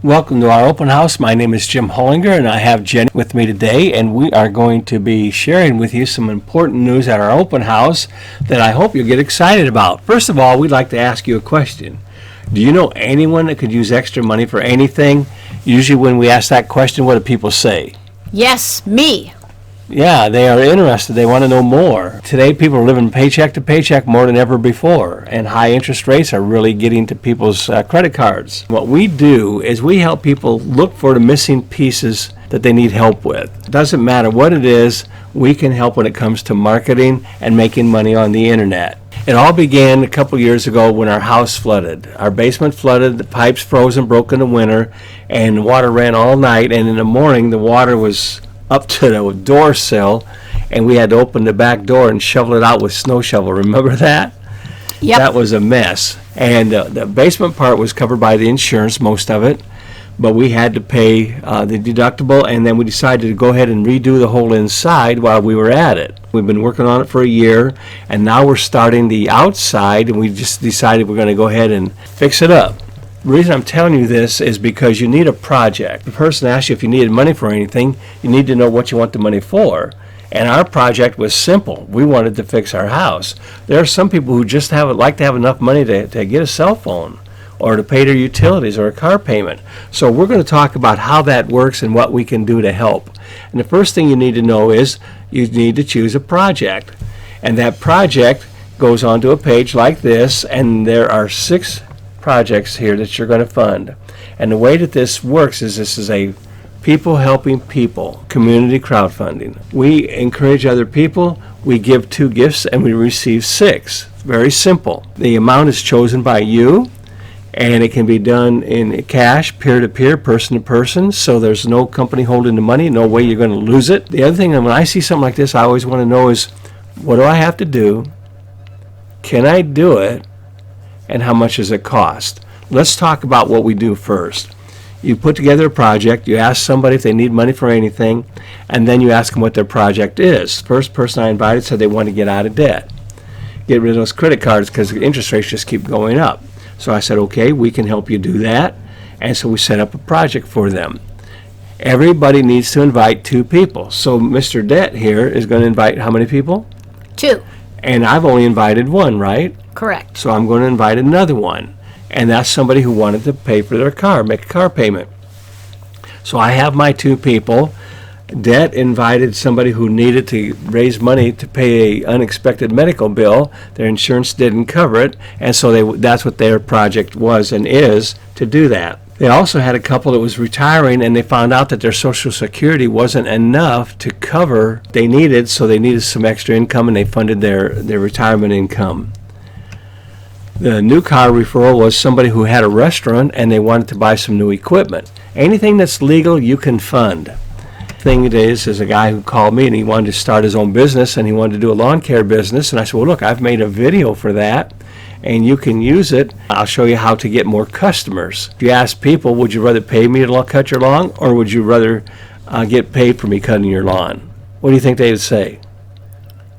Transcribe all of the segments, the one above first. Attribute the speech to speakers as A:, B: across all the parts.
A: Welcome to our open house. My name is Jim Hullinger, and I have Jen with me today, and we are going to be sharing with you some important news at our open house that I hope you'll get excited about. First of all, we'd like to ask you a question. Do you know anyone that could use extra money for anything? Usually when we ask that question, what do people say?
B: Yes, me.
A: Yeah, they are interested. They want to know more. Today, people are living paycheck to paycheck more than ever before, and high interest rates are really getting to people's credit cards. What we do is we help people look for the missing pieces that they need help with. It doesn't matter what it is, we can help when it comes to marketing and making money on the internet. It all began a couple years ago when our house flooded. Our basement flooded, the pipes froze and broke in the winter, and the water ran all night, and in the morning the water was up to the door sill, and we had to open the back door and shovel it out with snow shovel. Remember that?
B: Yep.
A: That was a mess. And the basement part was covered by the insurance, most of it, but we had to pay the deductible, and then we decided to go ahead and redo the whole inside while we were at it. We've been working on it for a year, and now we're starting the outside, and we just decided we're going to go ahead and fix it up. The reason I'm telling you this is because you need a project. The person asks you if you needed money for anything, you need to know what you want the money for. And our project was simple. We wanted to fix our house. There are some people who just like to have enough money to get a cell phone or to pay their utilities or a car payment. So we're going to talk about how that works and what we can do to help. And the first thing you need to know is you need to choose a project. And that project goes onto a page like this, and there are 6 projects here that you're going to fund. And the way that this works is this is a people helping people community crowdfunding. We encourage other people, we give 2 gifts, and we receive 6. Very simple. The amount is chosen by you, and it can be done in cash, peer-to-peer, person-to-person, so there's no company holding the money, no way you're going to lose it. The other thing, when I see something like this, I always want to know is, what do I have to do? Can I do it? And how much does it cost? Let's talk about what we do first. You put together a project, you ask somebody if they need money for anything, and then you ask them what their project is. First person I invited said they want to get out of debt, get rid of those credit cards because the interest rates just keep going up. So I said, okay, we can help you do that. And so we set up a project for them. Everybody needs to invite 2 people. So Mr. Debt here is going to invite how many people?
B: 2.
A: And I've only invited 1, right?
B: Correct.
A: So I'm going to invite another one, and that's somebody who wanted to pay for their car, make a car payment. So I have my 2 people. Debt invited somebody who needed to raise money to pay an unexpected medical bill. Their insurance didn't cover it, and so that's what their project was and is, to do that. They also had a couple that was retiring, and they found out that their Social Security wasn't enough to cover what they needed, so they needed some extra income, and they funded their retirement income. The new car referral was somebody who had a restaurant and they wanted to buy some new equipment. Anything that's legal, you can fund. Thing it is a guy who called me and he wanted to start his own business and he wanted to do a lawn care business. And I said, well, look, I've made a video for that and you can use it. I'll show you how to get more customers. If you ask people, would you rather pay me to cut your lawn or would you rather get paid for me cutting your lawn? What do you think they would say?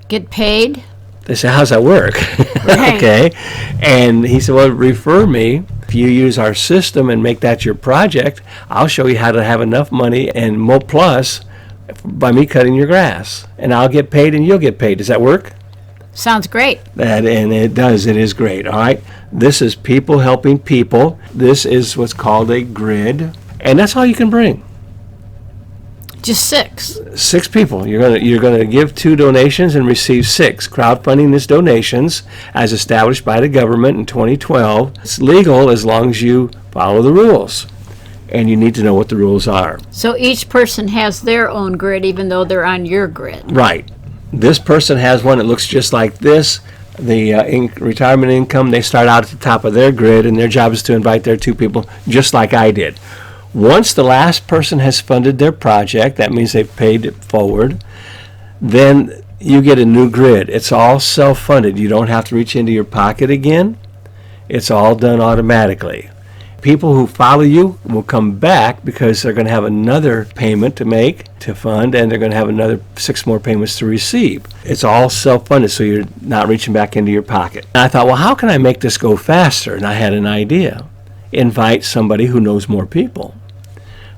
B: Get paid?
A: They said, how's that work?
B: Right.
A: Okay. And he said, well, refer me. If you use our system and make that your project, I'll show you how to have enough money and more plus by me cutting your grass. And I'll get paid and you'll get paid. Does that work?
B: Sounds great.
A: And it does. It is great. All right. This is people helping people. This is what's called a grid. And that's all you can bring.
B: Just 6.
A: 6 people. You're gonna give 2 donations and receive 6. Crowdfunding is donations as established by the government in 2012. It's legal as long as you follow the rules, and you need to know what the rules are.
B: So each person has their own grid, even though they're on your grid.
A: Right. This person has one that looks just like this. The retirement income, they start out at the top of their grid, and their job is to invite their 2 people, just like I did. Once the last person has funded their project, that means they've paid it forward, then you get a new grid. It's all self-funded. You don't have to reach into your pocket again. It's all done automatically. People who follow you will come back because they're going to have another payment to make, to fund, and they're going to have another 6 more payments to receive. It's all self-funded, so you're not reaching back into your pocket. And I thought, well, how can I make this go faster? And I had an idea. invite somebody who knows more people.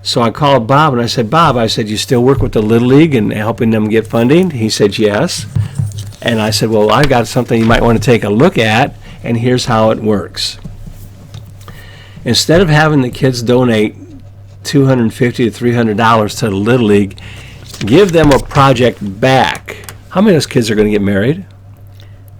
A: So I called Bob and I said, Bob, I said, you still work with the Little League and helping them get funding? He said, yes. And I said, well, I got something you might want to take a look at, and here's how it works. Instead of having the kids donate $250 to $300 to the Little League, give them a project back. How many of those kids are going to get married?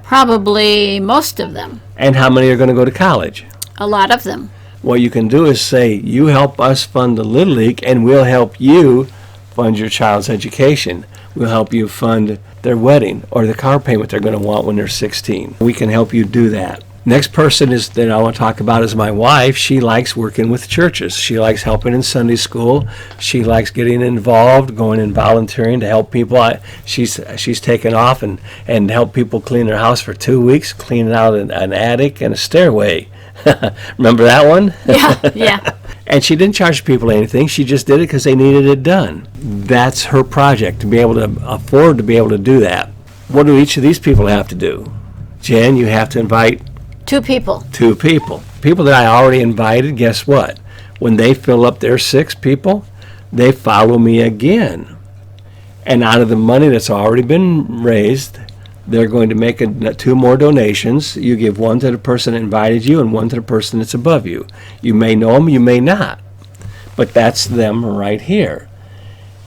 B: Probably most of them.
A: And how many are going to go to college?
B: A lot of them.
A: What you can do is say, you help us fund the Little League, and we'll help you fund your child's education. We'll help you fund their wedding or the car payment they're going to want when they're 16. We can help you do that. Next person is that I want to talk about is my wife. She likes working with churches. She likes helping in Sunday school. She likes getting involved, going and volunteering to help people. She's taken off and helped people clean their house for 2 weeks, cleaning out an attic and a stairway. Remember that one?
B: Yeah.
A: And she didn't charge people anything. She just did it because they needed it done. That's her project, to be able to afford to be able to do that. What do each of these people have to do? Jen, you have to invite
B: 2 people.
A: 2 people. People that I already invited, guess what? When they fill up their 6 people, they follow me again. And out of the money that's already been raised, they're going to make 2 more donations. You give one to the person that invited you and one to the person that's above you. You may know them, you may not. But that's them right here.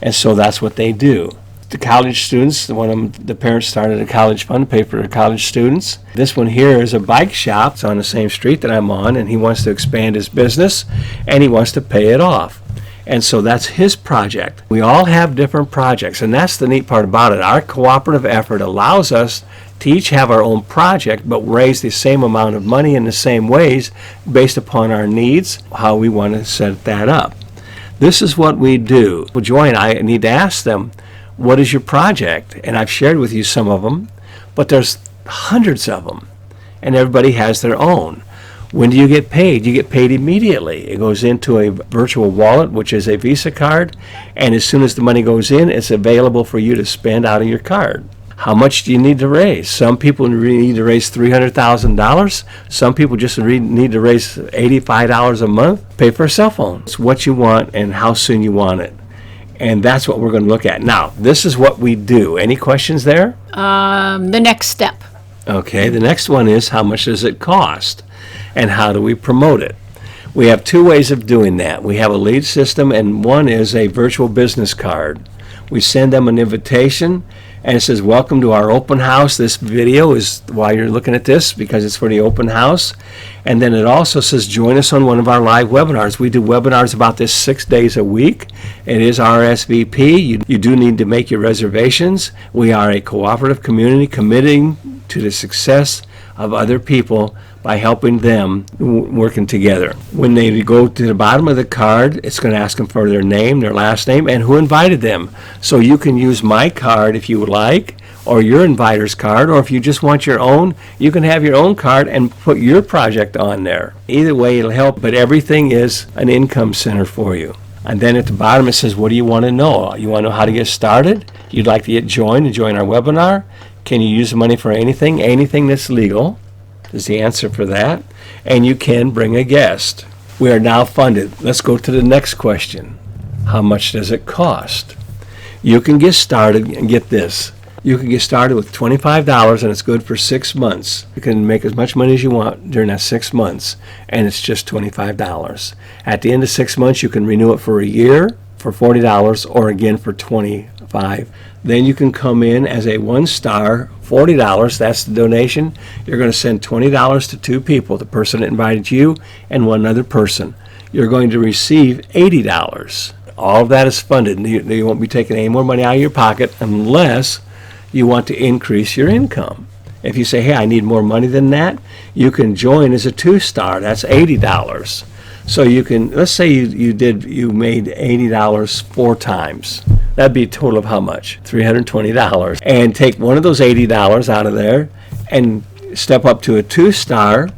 A: And so that's what they do. The college students, the parents started a college fund to pay for their college students. This one here is a bike shop. It's on the same street that I'm on, and he wants to expand his business, and he wants to pay it off. And so that's his project. We all have different projects, and that's the neat part about it. Our cooperative effort allows us to each have our own project, but raise the same amount of money in the same ways based upon our needs, how we want to set that up. This is what we do. Well, Joy and I need to ask them, what is your project? And I've shared with you some of them, but there's hundreds of them, and everybody has their own. When do you get paid? You get paid immediately. It goes into a virtual wallet, which is a Visa card, and as soon as the money goes in, it's available for you to spend out of your card. How much do you need to raise? Some people need to raise $300,000. Some people just need to raise $85 a month. Pay for a cell phone. It's what you want and how soon you want it. And that's what we're going to look at. Now, this is what we do. Any questions there?
B: The next step.
A: Okay, the next one is how much does it cost? And how do we promote it? We have 2 ways of doing that. We have a lead system, and one is a virtual business card. We send them an invitation, and it says, welcome to our open house. This video is why you're looking at this, because it's for the open house. And then it also says, join us on one of our live webinars. We do webinars about this 6 days a week. It is RSVP. You do need to make your reservations. We are a cooperative community committing to the success of other people by helping them working together. When they go to the bottom of the card, it's going to ask them for their name, their last name, and who invited them. So you can use my card if you would like, or your inviter's card, or if you just want your own, you can have your own card and put your project on there. Either way, it'll help, but everything is an income center for you. And then at the bottom it says, what do you want to know? You want to know how to get started? You'd like to get joined and join our webinar? Can you use the money for anything? Anything that's legal is the answer for that. And you can bring a guest. We are now funded. Let's go to the next question. How much does it cost? You can get started, and get this. You can get started with $25, and it's good for 6 months. You can make as much money as you want during that 6 months, and it's just $25. At the end of 6 months, you can renew it for a year for $40 or again for $25. Then you can come in as a 1-star, $40, that's the donation. You're going to send $20 to 2 people, the person that invited you and one other person. You're going to receive $80. All of that is funded. You won't be taking any more money out of your pocket unless you want to increase your income. If you say, hey, I need more money than that, you can join as a 2-star. That's $80. So you can, let's say you made $80 4 times. That'd be a total of how much? $320. And take one of those $80 out of there and step up to a 2-star.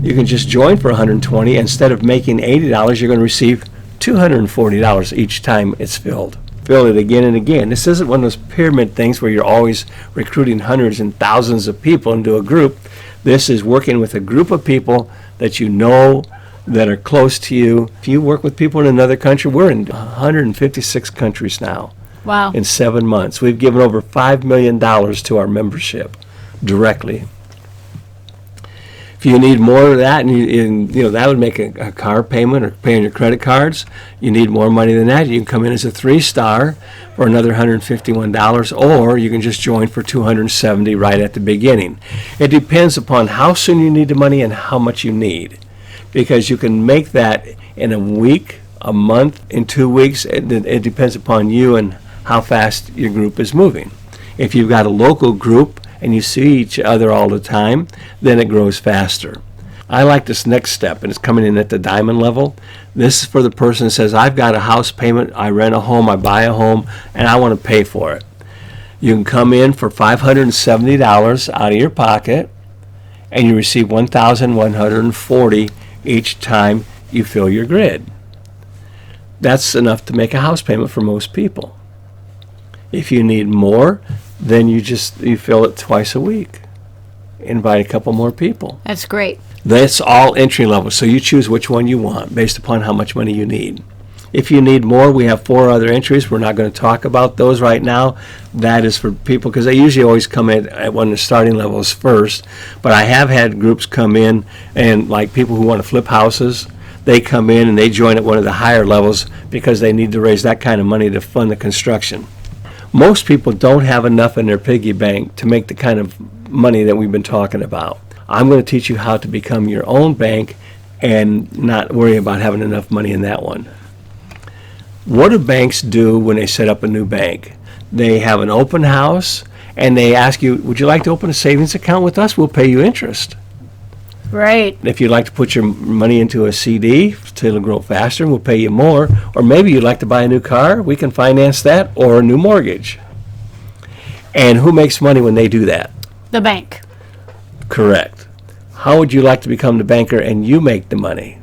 A: You can just join for $120. Instead of making $80, you're going to receive $240 each time it's filled. Fill it again and again. This isn't one of those pyramid things where you're always recruiting hundreds and thousands of people into a group. This is working with a group of people that you know that are close to you. If you work with people in another country, we're in 156 countries now.
B: Wow.
A: In 7 months. We've given over $5 million to our membership directly. If you need more of that, and that would make a car payment or paying your credit cards, you need more money than that, you can come in as a 3-star for another $151, or you can just join for $270 right at the beginning. It depends upon how soon you need the money and how much you need, because you can make that in a week, a month, in 2 weeks. It depends upon you and how fast your group is moving. If you've got a local group and you see each other all the time, then it grows faster. I like this next step, and it's coming in at the diamond level. This is for the person that says, I've got a house payment, I rent a home, I buy a home, and I want to pay for it. You can come in for $570 out of your pocket, and you receive $1,140 each time you fill your grid. That's enough to make a house payment for most people. If you need more, then you fill it twice a week. Invite a couple more people.
B: That's great.
A: That's all entry level, so you choose which one you want based upon how much money you need. If you need more, we have 4 other entries. We're not going to talk about those right now. That is for people, because they usually always come in at one of the starting levels first. But I have had groups come in, and like people who want to flip houses, they come in and they join at one of the higher levels because they need to raise that kind of money to fund the construction. Most people don't have enough in their piggy bank to make the kind of money that we've been talking about. I'm going to teach you how to become your own bank and not worry about having enough money in that one. What do banks do when they set up a new bank? They have an open house and they ask you, would you like to open a savings account with us? We'll pay you interest.
B: Right.
A: If you'd like to put your money into a CD so it'll grow faster and we'll pay you more, or maybe you'd like to buy a new car, we can finance that, or a new mortgage. And who makes money when they do that?
B: The bank.
A: Correct. How would you like to become the banker and you make the money?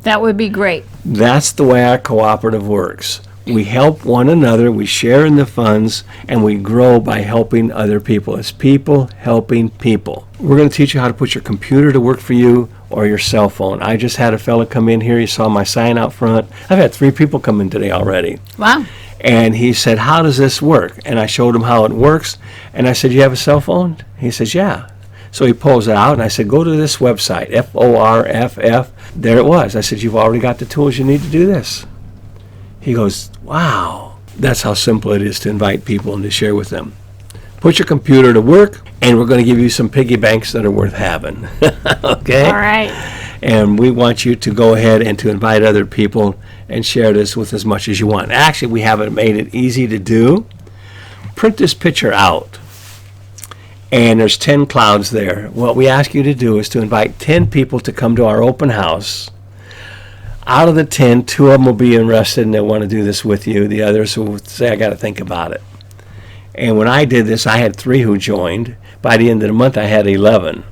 B: That would be great.
A: That's the way our cooperative works. We help one another, we share in the funds, and we grow by helping other people. It's people helping people. We're going to teach you how to put your computer to work for you or your cell phone. I just had a fella come in here. You saw my sign out front. I've had 3 people come in today already.
B: Wow.
A: And he said, how does this work? And I showed him how it works. And I said, you have a cell phone? He says, yeah. So he pulls it out, and I said, go to this website, FORFF. There it was. I said, you've already got the tools you need to do this. He goes, wow. That's how simple it is to invite people and to share with them. Put your computer to work, and we're going to give you some piggy banks that are worth having. Okay?
B: All right.
A: And we want you to go ahead and to invite other people and share this with as much as you want. Actually, we haven't made it easy to do. Print this picture out. And there's 10 clouds there. What we ask you to do is to invite 10 people to come to our open house. Out of the 10, 2 of them will be interested and they'll want to do this with you. The others will say, I got to think about it. And when I did this, I had 3 who joined. By the end of the month, I had 11.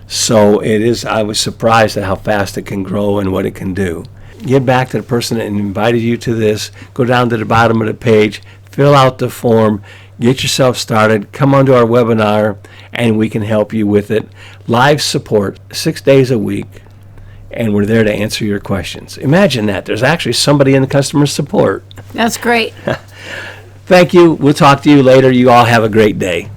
A: So I was surprised at how fast it can grow and what it can do. Get back to the person that invited you to this. Go down to the bottom of the page, fill out the form, get yourself started, come onto our webinar, and we can help you with it. Live support, 6 days a week, and we're there to answer your questions. Imagine that. There's actually somebody in the customer support.
B: That's great.
A: Thank you. We'll talk to you later. You all have a great day.